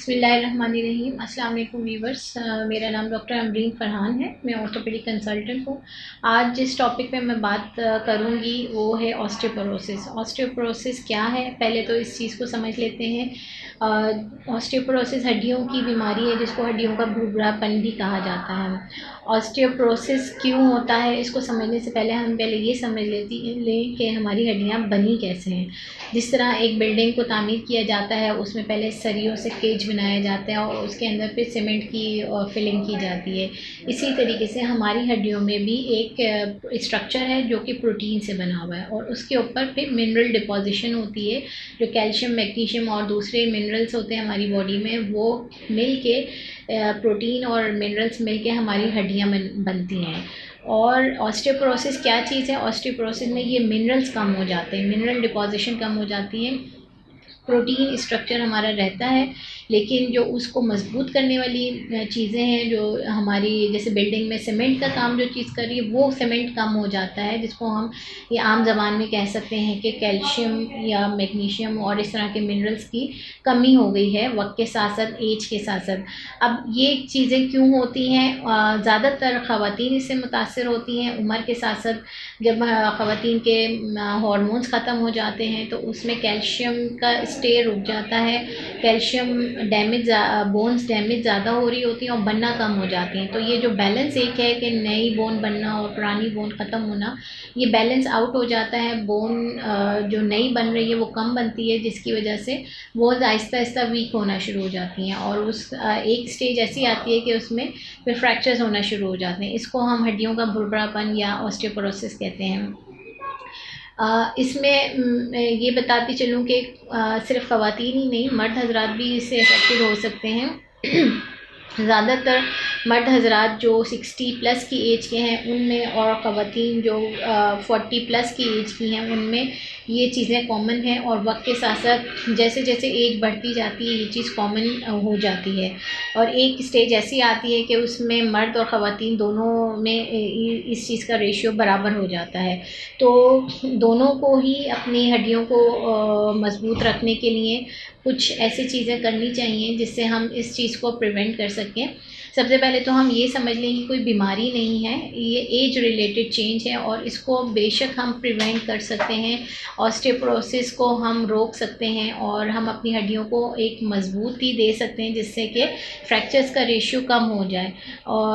बिस्मिल्लाहिर्रहमानिर्रहीम। अस्सलाम वालेकुम व्यूवर्स, मेरा नाम डॉक्टर अमरीन फ़रहान है। मैं ऑर्थोपेडिक कंसल्टेंट हूँ। आज जिस टॉपिक पे मैं बात करूँगी वो है ऑस्टियोपोरोसिस। ऑस्टियोपोरोसिस क्या है, पहले तो इस चीज़ को समझ लेते हैं। ऑस्टियोपोरोसिस हड्डियों की बीमारी है जिसको हड्डियों का भुरभुरापन भी कहा जाता है। ऑस्टियोपोरोसिस क्यों होता है, इसको समझने से पहले हम ये समझ लें कि हमारी हड्डियाँ बनी कैसे हैं। जिस तरह एक बिल्डिंग को तामीर किया जाता है, उसमें पहले सरियों से केज बनाया जाता है और उसके अंदर फिर सीमेंट की फिलिंग की जाती है। इसी तरीके से हमारी हड्डियों में भी एक स्ट्रक्चर है जो कि प्रोटीन से बना हुआ है और उसके ऊपर फिर मिनरल डिपॉजिशन होती है, जो कैल्शियम, मैग्नीशियम और दूसरे मिनरल्स होते हैं हमारी बॉडी में, वो मिल के प्रोटीन और मिनरल्स मिल के हमारी हड्डियाँ बनती हैं। और ऑस्टियोपोरोसिस क्या चीज़ है? ऑस्टियोपोरोसिस में ये मिनरल्स कम हो जाते हैं, मिनरल डिपॉजिशन कम हो जाती है। प्रोटीन स्ट्रक्चर हमारा रहता है, लेकिन जो उसको मजबूत करने वाली चीज़ें हैं, जो हमारी जैसे बिल्डिंग में सीमेंट का काम जो चीज़ कर रही है, वो सीमेंट कम हो जाता है, जिसको हम ये आम ज़बान में कह सकते हैं कि कैल्शियम या मैग्नीशियम और इस तरह के मिनरल्स की कमी हो गई है वक्त के साथ साथ, एज के साथ साथ। अब ये चीज़ें क्यों होती हैं? ज़्यादातर ख़वातीन इससे मुतासर होती हैं उम्र के साथ साथ। जब ख़वातीन के हार्मोन्स ख़त्म हो जाते हैं तो उसमें कैल्शियम का स्टे रुक जाता है, कैल्शियम डैमेज, बोन्स डैमेज ज़्यादा हो रही होती हैं और बनना कम हो जाती हैं। तो ये जो बैलेंस एक है कि नई बोन बनना और पुरानी बोन ख़त्म होना, ये बैलेंस आउट हो जाता है। बोन जो नई बन रही है वो कम बनती है, जिसकी वजह से वो आहिस्ता आहिस्ता वीक होना शुरू हो जाती हैं और उस एक स्टेज ऐसी आती है कि उसमें फिर फ्रैक्चर्स होना शुरू हो जाते हैं। इसको हम हड्डियों का भुरभुरापन या ऑस्टियोपोरोसिस कहते हैं। इसमें ये बताती चलूँ कि सिर्फ़ ख़वातीन ही नहीं, मर्द हज़रात भी इससे अफेक्टेड हो सकते हैं। ज़्यादातर मर्द हज़रात जो 60 प्लस की एज के हैं उनमें, और ख़वातीन जो 40 प्लस की एज की हैं उनमें ये चीज़ें कॉमन हैं। और वक्त के साथ साथ जैसे जैसे एज बढ़ती जाती है ये चीज़ कॉमन हो जाती है और एक स्टेज ऐसी आती है कि उसमें मर्द और ख़वातीन दोनों में इस चीज़ का रेशियो बराबर हो जाता है। तो दोनों को ही अपनी हड्डियों को मज़बूत रखने के लिए कुछ ऐसी चीज़ें करनी चाहिए जिससे हम इस चीज़ को प्रिवेंट कर सकें। सबसे पहले तो हम ये समझ लें कि कोई बीमारी नहीं है, ये एज रिलेटेड चेंज है और इसको बेशक हम प्रिवेंट कर सकते हैं। ऑस्टियोपोरोसिस को हम रोक सकते हैं और हम अपनी हड्डियों को एक मजबूती दे सकते हैं जिससे कि फ्रैक्चर्स का रेशियो कम हो जाए। और